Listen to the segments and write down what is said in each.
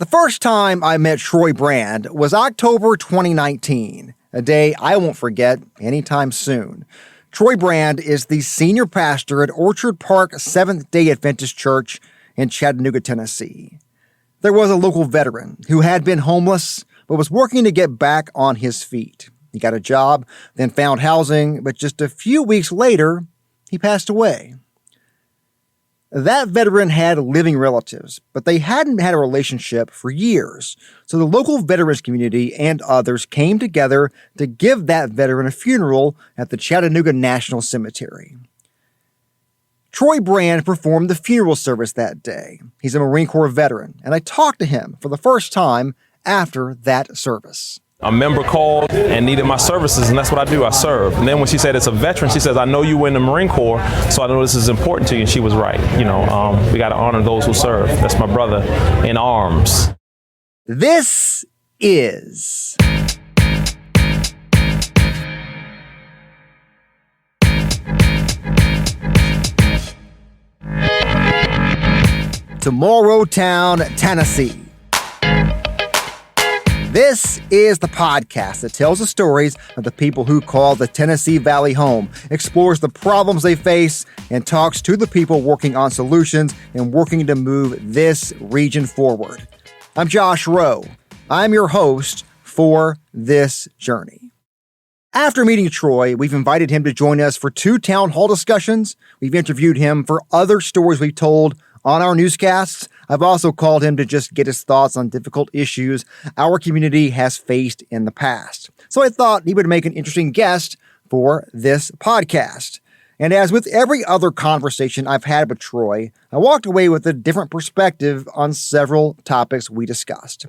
The first time I met Troy Brand was October 2019, a day I won't forget anytime soon. Troy Brand is the senior pastor at Orchard Park Seventh-day Adventist Church in Chattanooga, Tennessee. There was a local veteran who had been homeless but was working to get back on his feet. He got a job, then found housing, but just a few weeks later, he passed away. That veteran had living relatives, but they hadn't had a relationship for years. So the local veterans community and others came together to give that veteran a funeral at the Chattanooga National Cemetery. Troy Brand performed the funeral service that day. He's a Marine Corps veteran, and I talked to him for the first time after that service. A member called and needed my services, and that's what I do. I serve. And then when she said it's a veteran, she says, I know you were in the Marine Corps, so I know this is important to you. And she was right. We got to honor those who serve. That's my brother in arms. This is Tomorrowtown, Tennessee. This is the podcast that tells the stories of the people who call the Tennessee Valley home, explores the problems they face, and talks to the people working on solutions and working to move this region forward. I'm Josh Rowe. I'm your host for this journey. After meeting Troy, we've invited him to join us for 2 town hall discussions. We've interviewed him for other stories we've told on our newscasts. I've also called him to just get his thoughts on difficult issues our community has faced in the past. So I thought he would make an interesting guest for this podcast. And as with every other conversation I've had with Troy, I walked away with a different perspective on several topics we discussed.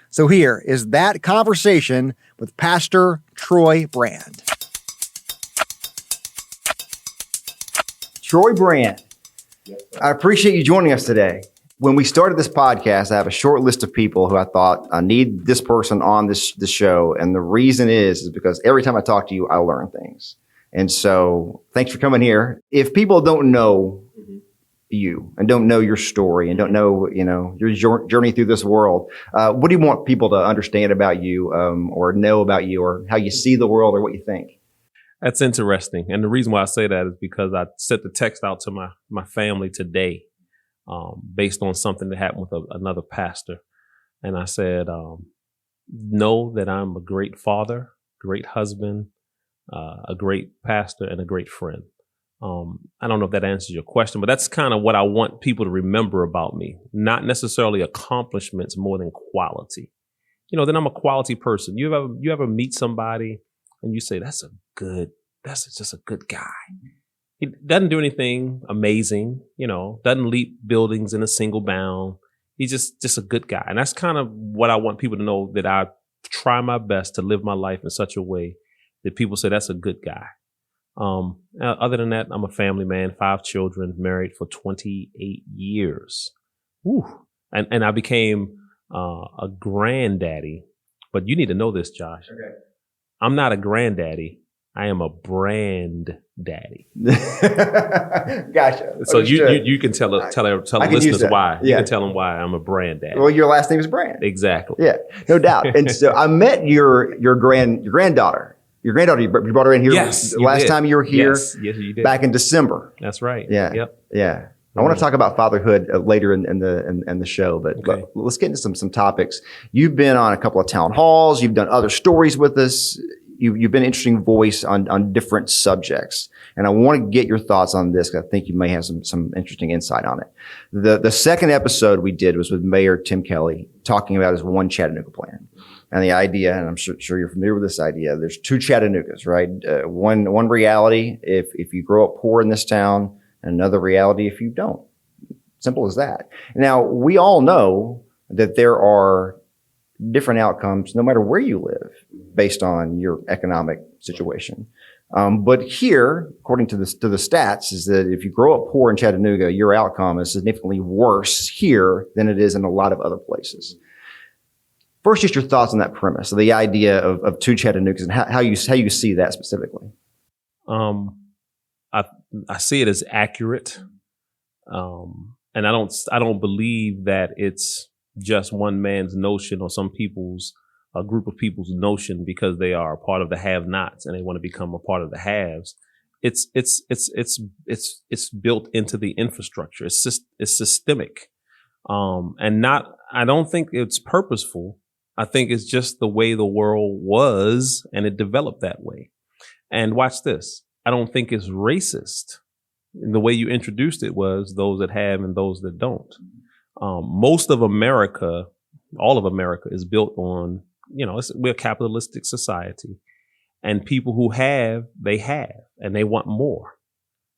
So here is that conversation with Pastor Troy Brand. Troy Brand, I appreciate you joining us today. When we started this podcast, I have a short list of people who I thought I need this person on this show. And the reason is because every time I talk to you, I learn things. And so thanks for coming here. If people don't know you and don't know your story and don't know, your journey through this world, what do you want people to understand about you, or know about you, or how you see the world, or what you think? That's interesting. And the reason why I say that is because I sent the text out to my family today, based on something that happened with another pastor. And I said, know that I'm a great father, great husband, a great pastor, and a great friend. I don't know if that answers your question, but that's kind of what I want people to remember about me. Not necessarily accomplishments more than quality. That I'm a quality person. You ever meet somebody and you say, that's just a good guy. He doesn't do anything amazing, doesn't leap buildings in a single bound. He's just a good guy. And that's kind of what I want people to know, that I try my best to live my life in such a way that people say that's a good guy. Other than that, I'm a family man, 5 children, married for 28 years. Woo. And I became a granddaddy. But you need to know this, Josh. Okay. I'm not a granddaddy. I am a brand daddy. Gotcha. So you can tell the listeners why. Yeah. You can tell them why I'm a brand daddy. Well, your last name is Brand. Exactly. Yeah, no doubt. And so I met your granddaughter. Your granddaughter, you brought her in here last time you were here. Yes, you did. Back in December. That's right. Yeah. Yep. Yeah. I want to talk about fatherhood later in the show, but let's get into some topics. You've been on a couple of town halls. You've done other stories with us. You've been an interesting voice on different subjects. And I want to get your thoughts on this, because I think you may have some interesting insight on it. The second episode we did was with Mayor Tim Kelly, talking about his One Chattanooga plan. And the idea, and I'm sure you're familiar with this idea, there's 2 Chattanoogas, right? One reality if you grow up poor in this town, and another reality if you don't. Simple as that. Now, we all know that there are different outcomes no matter where you live based on your economic situation. But here, according to the stats, is that if you grow up poor in Chattanooga, your outcome is significantly worse here than it is in a lot of other places. First, just your thoughts on that premise, of the idea of 2 Chattanoogas, and how you see that specifically. I see it as accurate, and I don't believe that it's just one man's notion or a group of people's notion because they are a part of the have-nots and they want to become a part of the haves. It's built into the infrastructure. It's systemic. I don't think it's purposeful. I think it's just the way the world was and it developed that way. And watch this. I don't think it's racist. The way you introduced it was those that have and those that don't. Most of America, all of America is built on, we're a capitalistic society, and people who have, and they want more.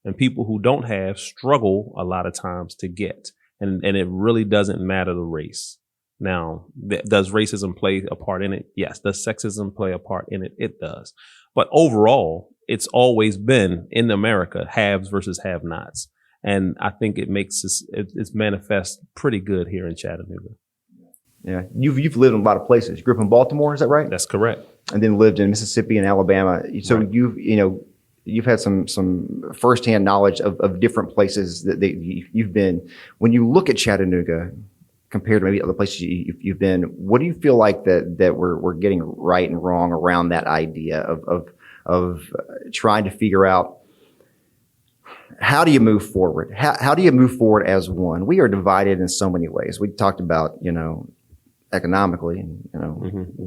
And people who don't have struggle a lot of times to get. And it really doesn't matter the race. Now, does racism play a part in it? Yes. Does sexism play a part in it? It does. But overall, it's always been in America, haves versus have-nots. And I think it's manifest pretty good here in Chattanooga. Yeah. You've lived in a lot of places. You grew up in Baltimore, is that right? That's correct. And then lived in Mississippi and Alabama. So right. You've had some firsthand knowledge of different places that you've been. When you look at Chattanooga compared to maybe other places you've been, what do you feel like that we're getting right and wrong around that idea of trying to figure out how do you move forward? How do you move forward as one? We are divided in so many ways. We talked about, economically and,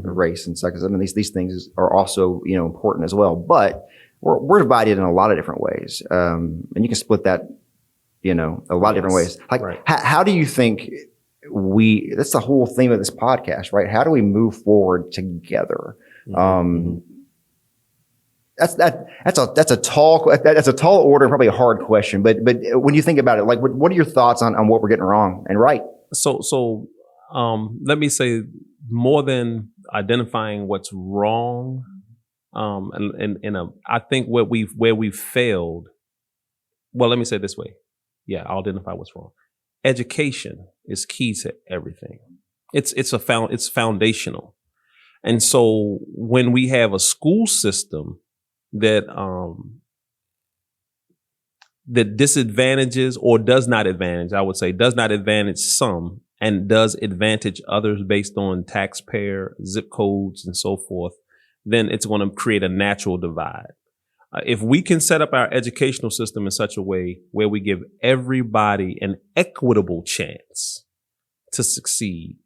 race and sexism. I mean, these things are also, important as well, but we're divided in a lot of different ways. And you can split that, a lot of different ways. Like, right. How do you think that's the whole theme of this podcast, right? How do we move forward together? That's a tall order and probably a hard question, but when you think about it, like, what are your thoughts on what we're getting wrong and right? So let me say, more than identifying what's wrong, I think where we've failed. Well, let me say it this way. Yeah, I'll identify what's wrong. Education is key to everything. It's foundational. And so when we have a school system that disadvantages or does not advantage, I would say does not advantage some and does advantage others based on taxpayer zip codes and so forth, then it's going to create a natural divide. If we can set up our educational system in such a way where we give everybody an equitable chance to succeed,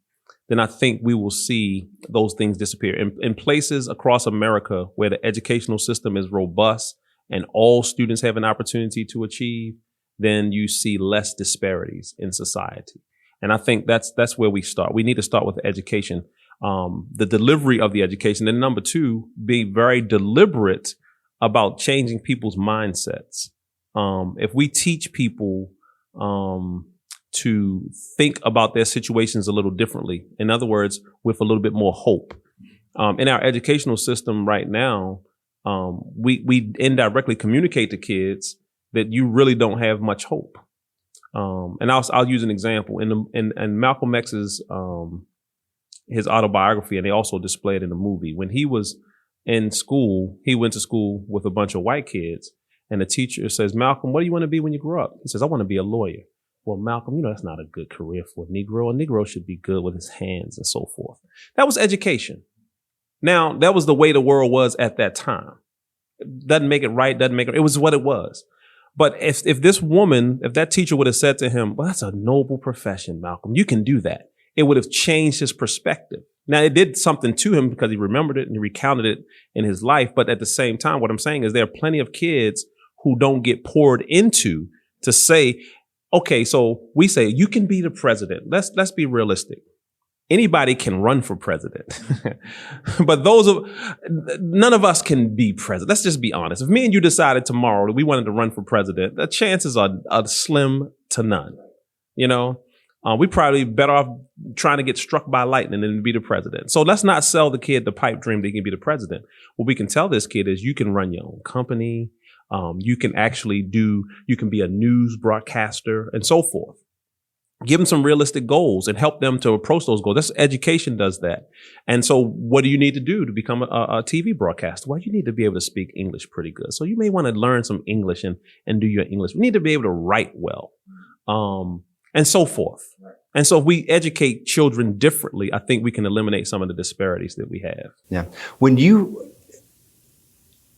then I think we will see those things disappear. In places across America where the educational system is robust and all students have an opportunity to achieve, then you see less disparities in society. And I think that's where we start. We need to start with education, the delivery of the education. And number two, be very deliberate about changing people's mindsets. If we teach people to think about their situations a little differently, in other words, with a little bit more hope. In our educational system right now, we indirectly communicate to kids that you really don't have much hope. And I'll use an example in Malcolm X's his autobiography, and they also display it in the movie. When he was in school, he went to school with a bunch of white kids, and the teacher says, "Malcolm, what do you want to be when you grow up?" He says, "I want to be a lawyer." Well, Malcolm, that's not a good career for a Negro. A Negro should be good with his hands and so forth. That was education. Now, that was the way the world was at that time. Doesn't make it right, it was what it was. But if that teacher would have said to him, "Well, that's a noble profession, Malcolm. You can do that," it would have changed his perspective. Now, it did something to him because he remembered it and he recounted it in his life. But at the same time, what I'm saying is there are plenty of kids who don't get poured into to say, okay, so we say you can be the president. Let's be realistic. Anybody can run for president, but none of us can be president. Let's just be honest. If me and you decided tomorrow that we wanted to run for president, the chances are slim to none. We probably better off trying to get struck by lightning than to be the president. So let's not sell the kid the pipe dream that he can be the president. What we can tell this kid is you can run your own company. You can be a news broadcaster and so forth. Give them some realistic goals and help them to approach those goals. That's education does that. And so what do you need to do to become a TV broadcaster? Well, you need to be able to speak English pretty good. So you may want to learn some English and do your English. You need to be able to write well, and so forth. And so if we educate children differently, I think we can eliminate some of the disparities that we have. Yeah. When you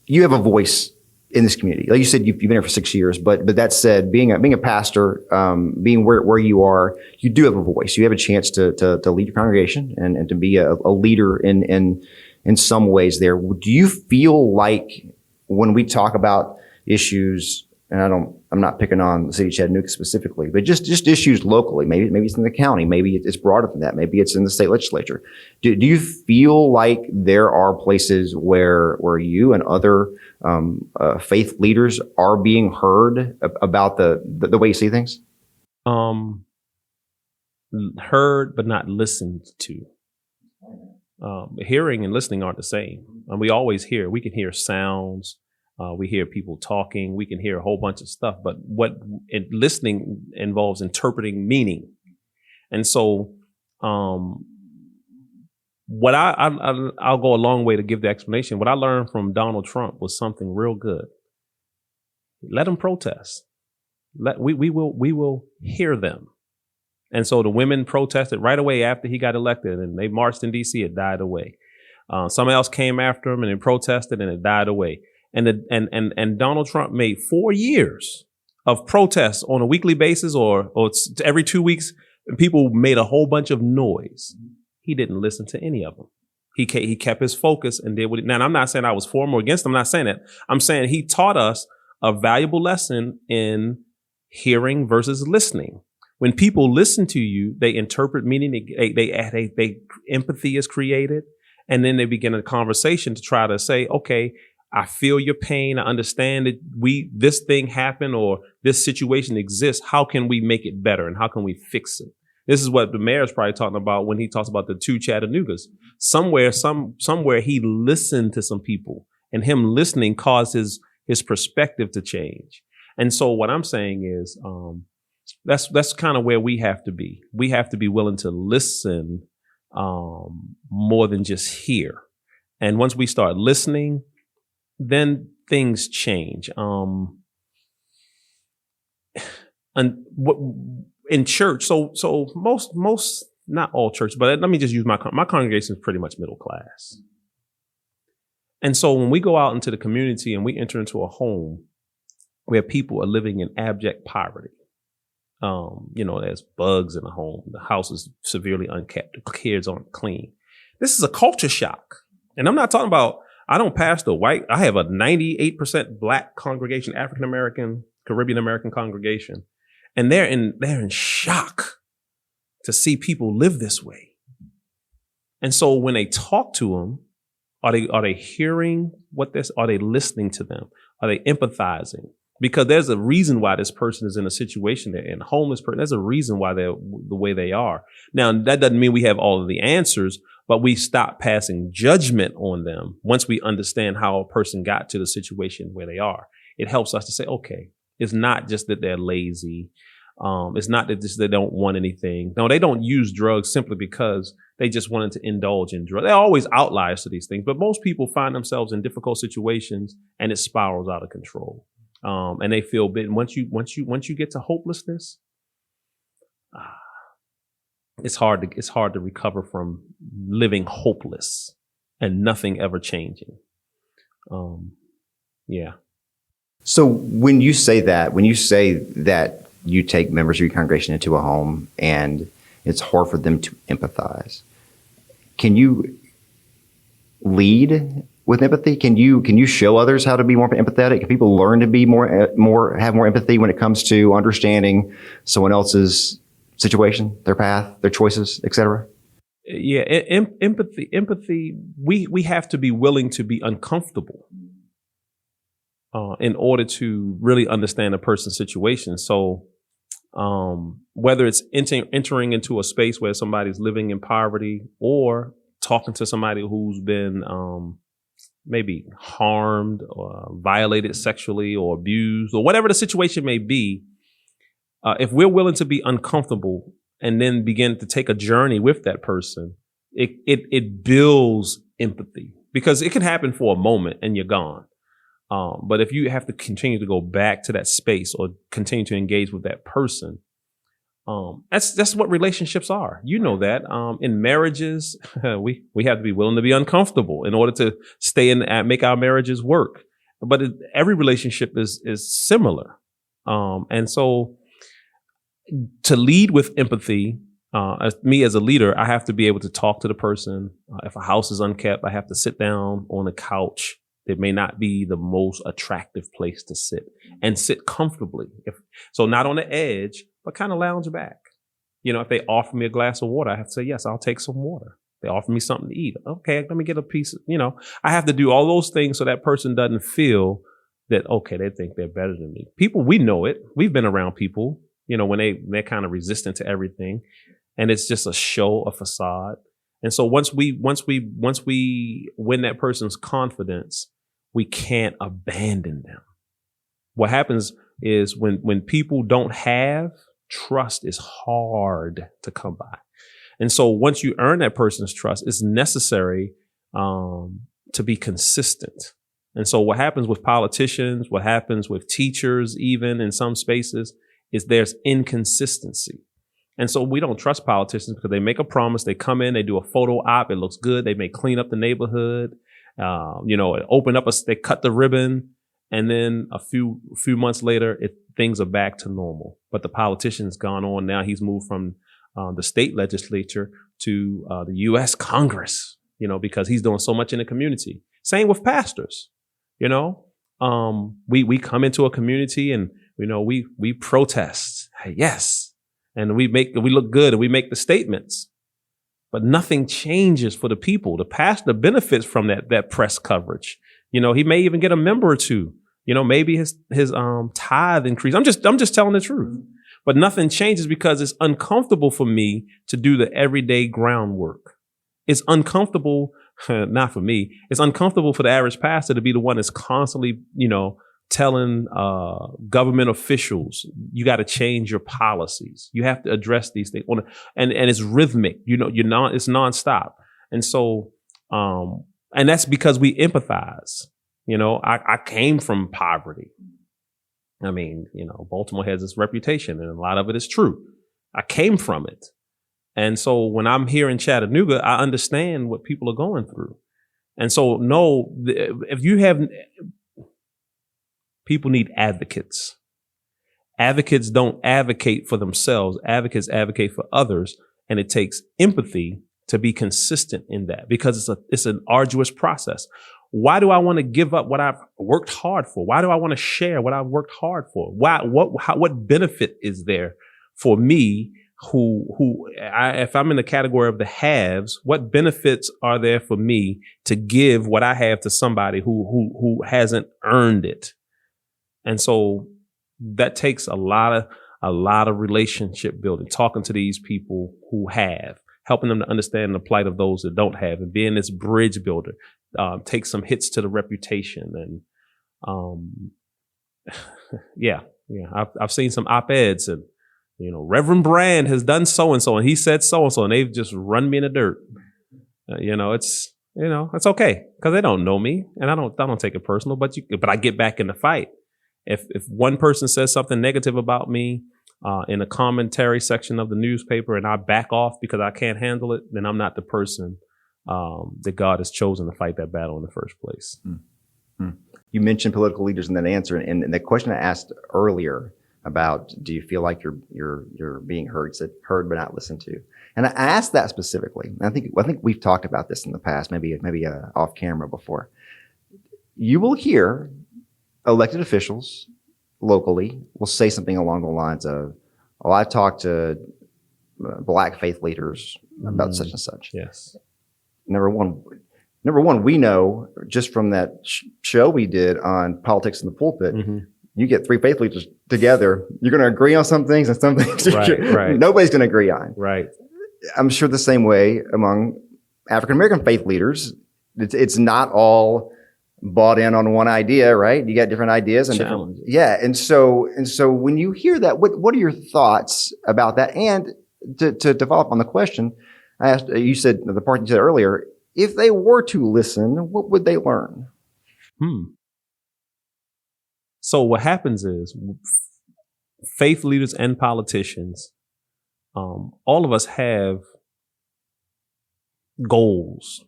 have a voice in this community, like you said, you've been here for 6 years, but that said, being a pastor, being where you are, you do have a voice. You have a chance to lead your congregation and to be a leader in some ways there. Do you feel like when we talk about issues, and I'm not picking on the city of Chattanooga specifically, but just issues locally, maybe it's in the county, maybe it's broader than that, maybe it's in the state legislature. Do you feel like there are places where you and other faith leaders are being heard about the way you see things? Heard but not listened to. Hearing and listening aren't the same. And we always hear. We can hear sounds. We hear people talking. We can hear a whole bunch of stuff. But listening involves interpreting meaning. And so, what I'll go a long way to give the explanation. What I learned from Donald Trump was something real good. Let them protest. We will hear them. And so the women protested right away after he got elected, and they marched in D.C. It died away. Someone else came after him and they protested, and it died away. And Donald Trump made 4 years of protests on a weekly basis or every 2 weeks. And people made a whole bunch of noise. He didn't listen to any of them. He kept his focus and did what. Now, I'm not saying I was for him or against him. I'm not saying that. I'm saying he taught us a valuable lesson in hearing versus listening. When people listen to you, they interpret meaning. They empathy is created, and then they begin a conversation to try to say, okay, I feel your pain. I understand that this thing happened or this situation exists. How can we make it better, and how can we fix it? This is what the mayor is probably talking about when he talks about the 2 Chattanoogas. Somewhere he listened to some people, and him listening caused his perspective to change. And so what I'm saying is, that's kind of where we have to be. We have to be willing to listen more than just hear. And once we start listening, then things change. And in church, so most, not all church, but let me just use my congregation is pretty much middle class. And so when we go out into the community and we enter into a home where people are living in abject poverty, there's bugs in the home. The house is severely unkept. The kids aren't clean. This is a culture shock. And I'm not talking about, I don't pastor white. I have a 98% black congregation, African American, Caribbean American congregation. And they're in shock to see people live this way. And so when they talk to them, are they hearing what this? Are they listening to them? Are they empathizing? Because there's a reason why this person is in a situation they're in, a homeless person. There's a reason why they're the way they are. Now, that doesn't mean we have all of the answers, but we stop passing judgment on them once we understand how a person got to the situation where they are. It helps us to say, okay, it's not just that they're lazy. It's not that they don't want anything. No, they don't use drugs simply because they just wanted to indulge in drugs. There are always outliers to these things, but most people find themselves in difficult situations and it spirals out of control. And they feel bit. Once you get to hopelessness, it's hard to recover from living hopeless and nothing ever changing. Yeah. So when you say that you take members of your congregation into a home and it's hard for them to empathize, can you lead with empathy? Can you show others how to be more empathetic? Can people learn to be have more empathy when it comes to understanding someone else's situation, their path, their choices, etc.? Yeah, empathy. We have to be willing to be uncomfortable in order to really understand a person's situation. So whether it's entering into a space where somebody's living in poverty or talking to somebody who's been maybe harmed or violated sexually or abused or whatever the situation may be, if we're willing to be uncomfortable and then begin to take a journey with that person, it builds empathy, because it can happen for a moment and you're gone. But if you have to continue to go back to that space or continue to engage with that person, That's what relationships are. You know that. In marriages, we have to be willing to be uncomfortable in order to stay in and make our marriages work. But every relationship is similar. And so to lead with empathy, me as a leader, I have to be able to talk to the person. If a house is unkept, I have to sit down on a couch. It may not be the most attractive place to sit and sit comfortably. So not on the edge, but kind of lounge back. If they offer me a glass of water, I have to say, yes, I'll take some water. They offer me something to eat. Okay, let me get a piece. I have to do all those things so that person doesn't feel that, okay, they think they're better than me. People, we know it. We've been around people, when they're kind of resistant to everything, and it's just a show, a facade. And so once we win that person's confidence, we can't abandon them. What happens is when people don't have trust, is hard to come by. And so once you earn that person's trust, it's necessary to be consistent. And so what happens with politicians, what happens with teachers, even in some spaces, is there's inconsistency. And so we don't trust politicians because they make a promise. They come in, they do a photo op. It looks good. They may clean up the neighborhood. Open up they cut the ribbon. And then a few months later, things are back to normal. But the politician's gone on now. He's moved from the state legislature to the U.S. Congress, because he's doing so much in the community. Same with pastors. We come into a community and, we protest. Yes. And we look good and we make the statements. But nothing changes for the people. The pastor benefits from that press coverage. He may even get a member or two. Maybe his tithe increase. I'm just telling the truth. But nothing changes because it's uncomfortable for me to do the everyday groundwork. It's uncomfortable, not for me. It's uncomfortable for the average pastor to be the one that's constantly, telling government officials, you got to change your policies. You have to address these things. And it's rhythmic. It's nonstop. And so, and that's because we empathize. I came from poverty. I mean, Baltimore has this reputation and a lot of it is true. I came from it. And so when I'm here in Chattanooga, I understand what people are going through. And so, no, if you have, people need advocates. Advocates don't advocate for themselves. Advocates advocate for others. And it takes empathy to be consistent in that because it's an arduous process. Why do I want to give up what I've worked hard for? Why do I want to share what I've worked hard for? What benefit is there for me if I'm in the category of the haves, what benefits are there for me to give what I have to somebody who hasn't earned it? And so that takes a lot of relationship building, talking to these people who have, helping them to understand the plight of those that don't have, and being this bridge builder. Take some hits to the reputation, and I've seen some op-eds, and Reverend Brand has done so and so, and he said so and so, and they've just run me in the dirt. It's okay because they don't know me, and I don't take it personal. But I get back in the fight. If one person says something negative about me in a commentary section of the newspaper, and I back off because I can't handle it, then I'm not the person that God has chosen to fight that battle in the first place. Mm-hmm. You mentioned political leaders in that answer, and the question I asked earlier about, do you feel like you're being heard? Said heard but not listened to. And I asked that specifically. I think we've talked about this in the past, maybe off camera before. You will hear elected officials locally will say something along the lines of, "Oh, I talked to Black faith leaders about such and such." Yes. Number one, we know just from that show we did on politics in the pulpit, you get three faith leaders together, you're going to agree on some things and some things right. nobody's going to agree on. Right. I'm sure the same way among African American faith leaders. It's not all bought in on one idea, right? You got different ideas and and so when you hear that, what are your thoughts about that? And to follow up on the question, I asked, you said the part you said earlier, if they were to listen, what would they learn? So what happens is faith leaders and politicians all of us have goals.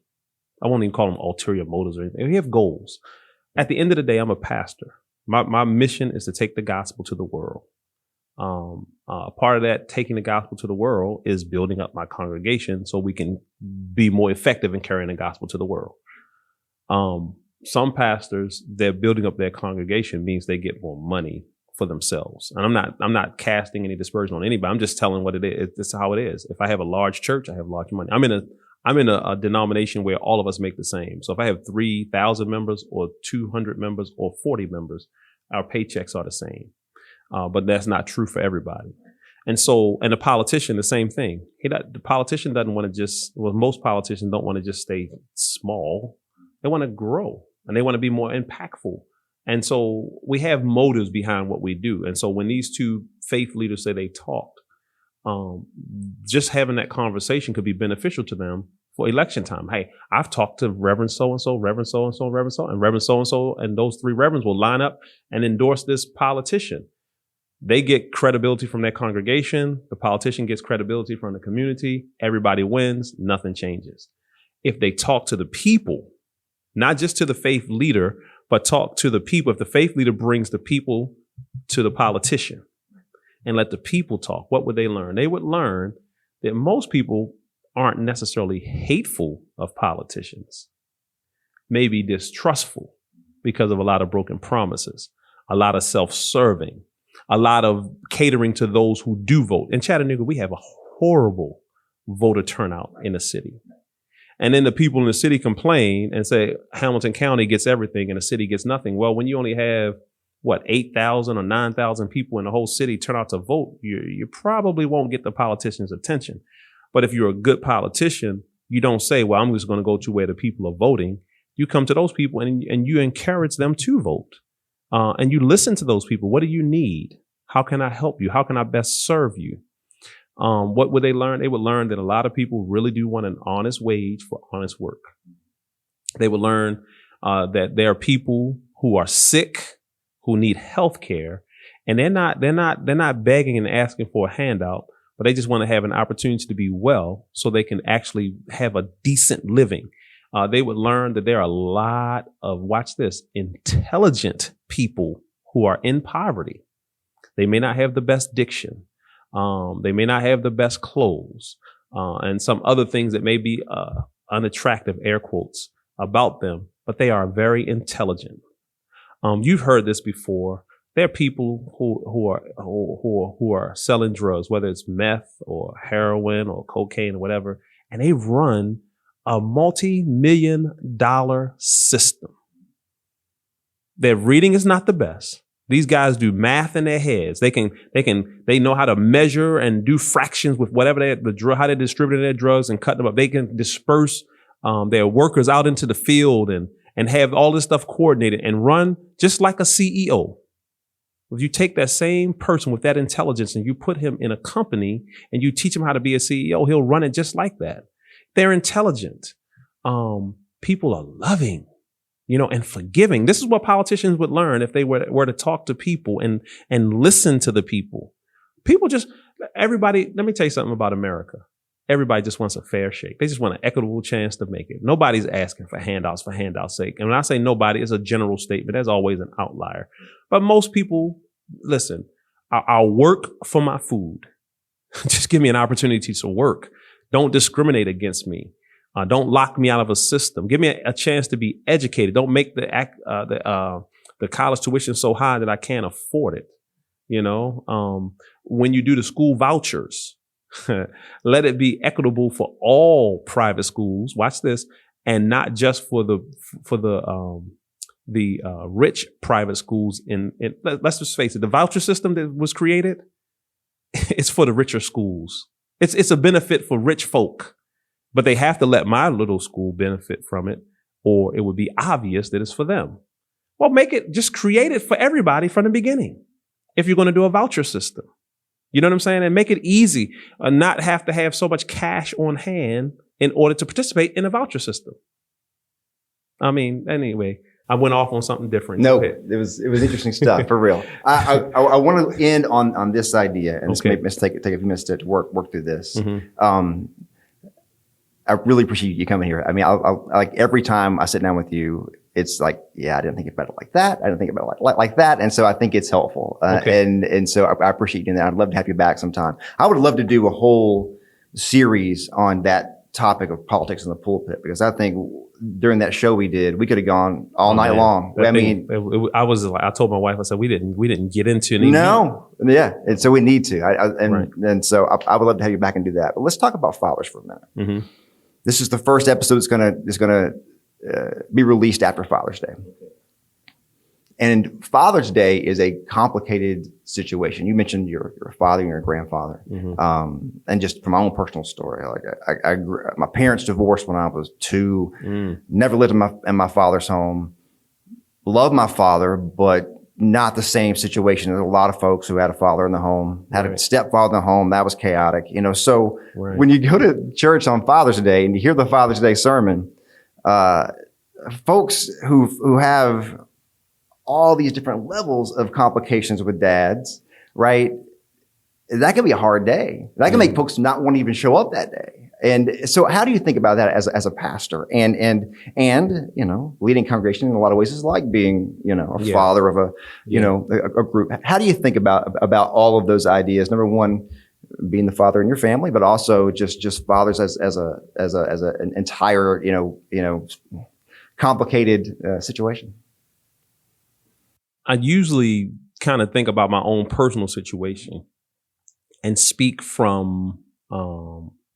I won't even call them ulterior motives or anything. We have goals. At the end of the day, I'm a pastor. My mission is to take the gospel to the world. Part of that, taking the gospel to the world, is building up my congregation so we can be more effective in carrying the gospel to the world. Some pastors, they're building up their congregation means they get more money for themselves. And I'm not casting any dispersion on anybody. I'm just telling what it is. This is how it is. If I have a large church, I have large money. I'm in a denomination where all of us make the same. So if I have 3,000 members or 200 members or 40 members, our paychecks are the same. But that's not true for everybody. And the politician, the same thing. The politician doesn't want to most politicians don't want to just stay small. They want to grow and they want to be more impactful. And so we have motives behind what we do. And so when these two faith leaders say they talked, just having that conversation could be beneficial to them for election time. Hey, I've talked to Reverend so-and-so, Reverend so-and-so, Reverend so, and Reverend so-and-so, and those three reverends will line up and endorse this politician. They get credibility from their congregation. The politician gets credibility from the community. Everybody wins. Nothing changes. If they talk to the people, not just to the faith leader, but talk to the people. If the faith leader brings the people to the politician and let the people talk, what would they learn? They would learn that most people aren't necessarily hateful of politicians, maybe distrustful because of a lot of broken promises, a lot of self-serving, a lot of catering to those who do vote. In Chattanooga, we have a horrible voter turnout in the city. And then the people in the city complain and say Hamilton County gets everything and the city gets nothing. Well, when you only have 8,000 or 9,000 people in the whole city turn out to vote, you probably won't get the politician's attention. But if you're a good politician, you don't say, well, I'm just going to go to where the people are voting. You come to those people and you encourage them to vote. And you listen to those people. What do you need? How can I help you? How can I best serve you? What would they learn? They would learn that a lot of people really do want an honest wage for honest work. They would learn that there are people who are sick, who need health care, and they're not begging and asking for a handout, but they just want to have an opportunity to be well so they can actually have a decent living. They would learn that there are a lot of, watch this, intelligent people who are in poverty. They may not have the best diction. They may not have the best clothes, and some other things that may be unattractive, air quotes, about them, but they are very intelligent. You've heard this before. There are people who are selling drugs, whether it's meth or heroin or cocaine or whatever, and they run a multi-million-dollar system. Their reading is not the best. These guys do math in their heads. They know how to measure and do fractions with whatever how they distribute their drugs and cut them up. They can disperse their workers out into the field and have all this stuff coordinated and run just like a CEO. If you take that same person with that intelligence and you put him in a company and you teach him how to be a CEO, he'll run it just like that. They're intelligent. People are loving, and forgiving. This is what politicians would learn if they were to talk to people and listen to the people. Everybody, let me tell you something about America. Everybody just wants a fair shake. They just want an equitable chance to make it. Nobody's asking for handouts for handouts' sake. And when I say nobody, it's a general statement. There's always an outlier. But most people, listen, I'll work for my food. Just give me an opportunity to work. Don't discriminate against me. Don't lock me out of a system. Give me a chance to be educated. Don't make the college tuition so high that I can't afford it. When you do the school vouchers, let it be equitable for all private schools. Watch this, and not just for the rich private schools. Let's just face it, the voucher system that was created, it's for the richer schools. It's a benefit for rich folk, but they have to let my little school benefit from it, or it would be obvious that it's for them. Well, just create it for everybody from the beginning. If you're going to do a voucher system. You know what I'm saying? And make it easy, not have to have so much cash on hand in order to participate in a voucher system. I mean, anyway, I went off on something different. No, it was interesting stuff for real. I want to end on this idea, and let's take a few minutes to work through this. Mm-hmm. I really appreciate you coming here. I mean, I like every time I sit down with you, it's like, yeah, I didn't think about it like that. I didn't think about it like that. And so I think it's helpful. And so I appreciate you doing that. I'd love to have you back sometime. I would love to do a whole series on that topic of politics in the pulpit, because I think during that show we did, we could have gone all night long. I told my wife, I said, we didn't get into it. No. Yeah. And so we need to. And so I would love to have you back and do that. But let's talk about fathers for a minute. Mm-hmm. This is the first episode that's going to be released after Father's Day. And Father's Day is a complicated situation. You mentioned your father and your grandfather. Mm-hmm. And just from my own personal story, like my parents divorced when I was 2, never lived in my father's home, loved my father, but not the same situation as a lot of folks who had a father in the home, had a stepfather in the home. That was chaotic, so when you go to church on Father's Day and you hear the Father's Day sermon, folks who have all these different levels of complications with dads, right? That can be a hard day. That can make folks not want to even show up that day. And so how do you think about that as a pastor? And leading congregation in a lot of ways is like being, a father of a group. How do you think about all of those ideas? Number one, being the father in your family, but also just fathers as an entire, complicated situation. I usually kind of think about my own personal situation and speak from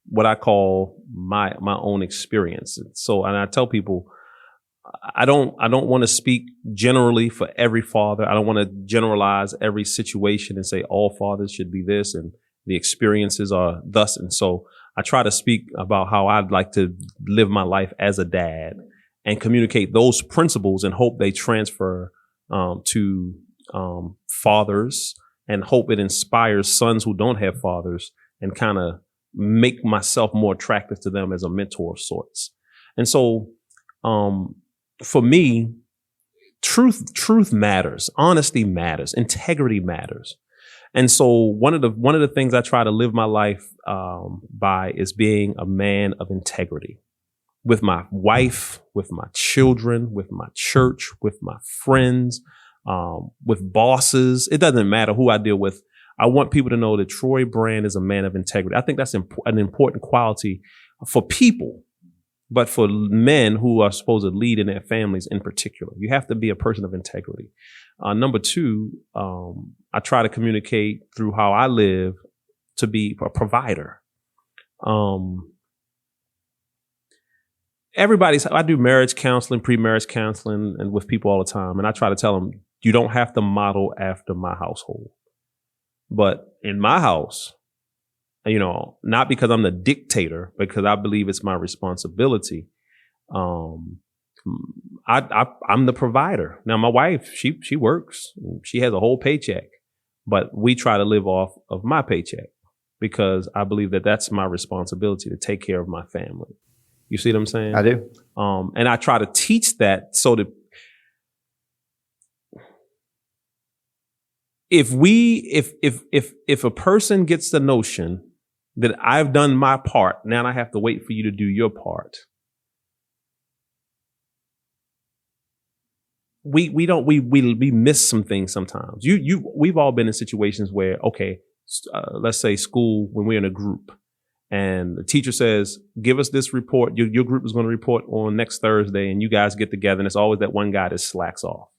what I call my own experience. So, and I tell people, I don't want to speak generally for every father. I don't want to generalize every situation and say all fathers should be this and the experiences are thus. And so I try to speak about how I'd like to live my life as a dad and communicate those principles and hope they transfer to fathers, and hope it inspires sons who don't have fathers and kind of make myself more attractive to them as a mentor of sorts. And so for me, truth matters, honesty matters, integrity matters. And so one of the things I try to live my life by is being a man of integrity with my wife, with my children, with my church, with my friends, with bosses. It doesn't matter who I deal with. I want people to know that Troy Brand is a man of integrity. I think that's an important quality for people, but for men who are supposed to lead in their families in particular. You have to be a person of integrity. Number two, I try to communicate through how I live to be a provider. I do marriage counseling, pre-marriage counseling, and with people all the time. And I try to tell them, you don't have to model after my household. But in my house, not because I'm the dictator, because I believe it's my responsibility. I'm the provider. Now, my wife, she works. She has a whole paycheck, but we try to live off of my paycheck because I believe that that's my responsibility to take care of my family. You see what I'm saying? I do. And I try to teach that so that if a person gets the notion that I've done my part, now I have to wait for you to do your part. We miss some things sometimes. We've all been in situations where, let's say school, when we're in a group and the teacher says, give us this report. Your group is going to report on next Thursday, and you guys get together, and it's always that one guy that slacks off.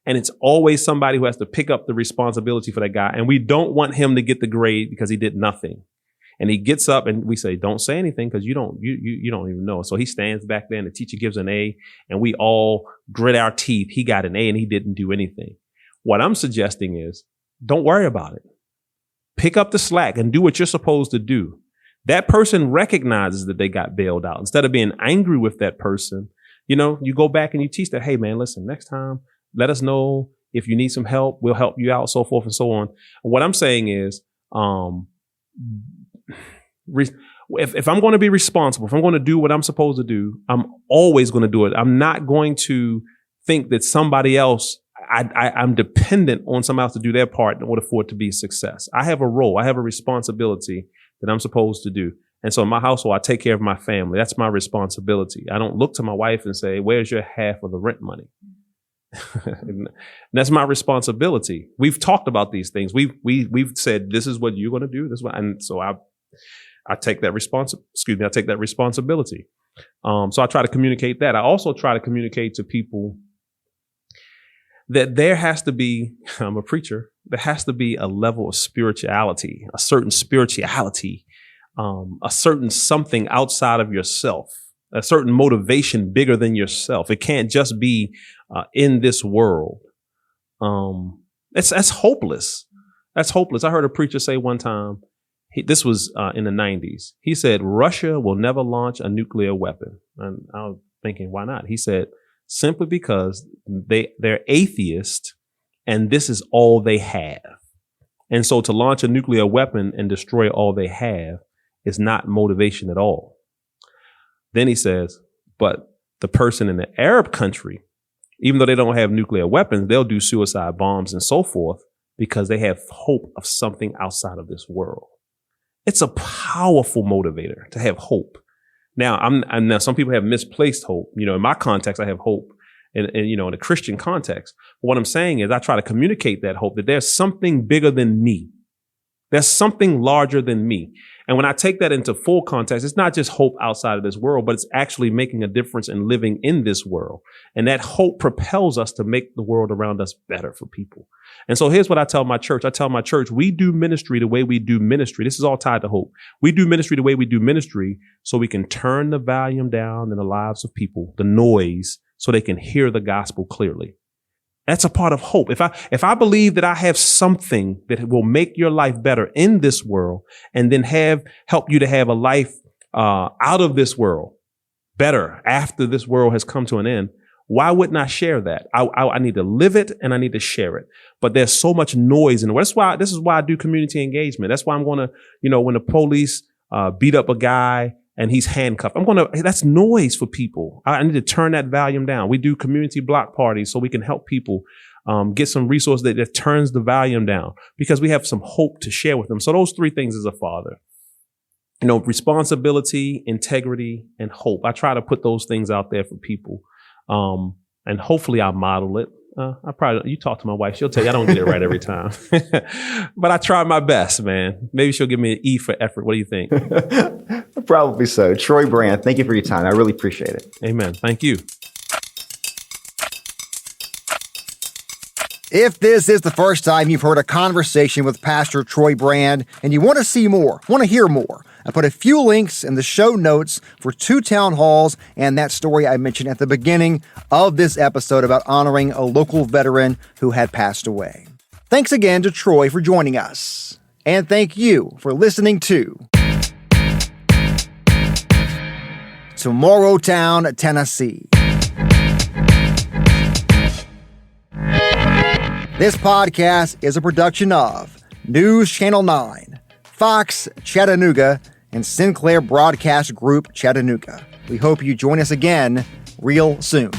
And it's always somebody who has to pick up the responsibility for that guy. And we don't want him to get the grade because he did nothing. And he gets up and we say, don't say anything because you don't even know. So he stands back there and the teacher gives an A and we all grit our teeth. He got an A and he didn't do anything. What I'm suggesting is don't worry about it. Pick up the slack and do what you're supposed to do. That person recognizes that they got bailed out. Instead of being angry with that person, you go back and you teach that, hey man, listen, next time, let us know if you need some help. We'll help you out, so forth and so on. What I'm saying is, if I'm going to be responsible, if I'm going to do what I'm supposed to do, I'm always going to do it. I'm not going to think that somebody else, I'm dependent on somebody else to do their part in order for it to be a success. I have a role. I have a responsibility that I'm supposed to do. And so in my household, I take care of my family. That's my responsibility. I don't look to my wife and say, where's your half of the rent money? That's my responsibility. We've talked about these things. We've said, this is what you're going to do. This is what, and so I take that I take that responsibility. So I try to communicate that. I also try to communicate to people that there has to be, I'm a preacher, there has to be a level of spirituality, a certain spirituality, a certain something outside of yourself, a certain motivation bigger than yourself. It can't just be in this world. That's hopeless. That's hopeless. I heard a preacher say one time, this was in the 90s. He said, Russia will never launch a nuclear weapon. And I was thinking, why not? He said, simply because they're atheist and this is all they have. And so to launch a nuclear weapon and destroy all they have is not motivation at all. Then he says, but the person in the Arab country, even though they don't have nuclear weapons, they'll do suicide bombs and so forth because they have hope of something outside of this world. It's a powerful motivator to have hope. Now, now some people have misplaced hope. You know, in my context, I have hope in a Christian context. But what I'm saying is I try to communicate that hope that there's something bigger than me. There's something larger than me. And when I take that into full context, it's not just hope outside of this world, but it's actually making a difference in living in this world. And that hope propels us to make the world around us better for people. And so here's what I tell my church. I tell my church, we do ministry the way we do ministry. This is all tied to hope. We do ministry the way we do ministry so we can turn the volume down in the lives of people, the noise, so they can hear the gospel clearly. That's a part of hope. If I believe that I have something that will make your life better in this world and then help you to have a life out of this world better after this world has come to an end, why wouldn't I share that? I need to live it and I need to share it. But there's so much noise in it. This is why I do community engagement. That's why I'm going to, when the police beat up a guy and he's handcuffed, that's noise for people. I need to turn that volume down. We do community block parties so we can help people get some resource that turns the volume down because we have some hope to share with them. So those three things as a father, responsibility, integrity, and hope. I try to put those things out there for people. And hopefully I model it. You talk to my wife, she'll tell you I don't get it right every time, but I try my best, man. Maybe she'll give me an E for effort. What do you think? Probably so. Troy Brand, thank you for your time. I really appreciate it. Amen. Thank you. If this is the first time you've heard a conversation with Pastor Troy Brand and you want to see more, want to hear more, I put a few links in the show notes for 2 town halls and that story I mentioned at the beginning of this episode about honoring a local veteran who had passed away. Thanks again to Troy for joining us. And thank you for listening to Tomorrowtown, Tennessee. This podcast is a production of NewsChannel 9, Fox Chattanooga, and Sinclair Broadcast Group Chattanooga. We hope you join us again real soon.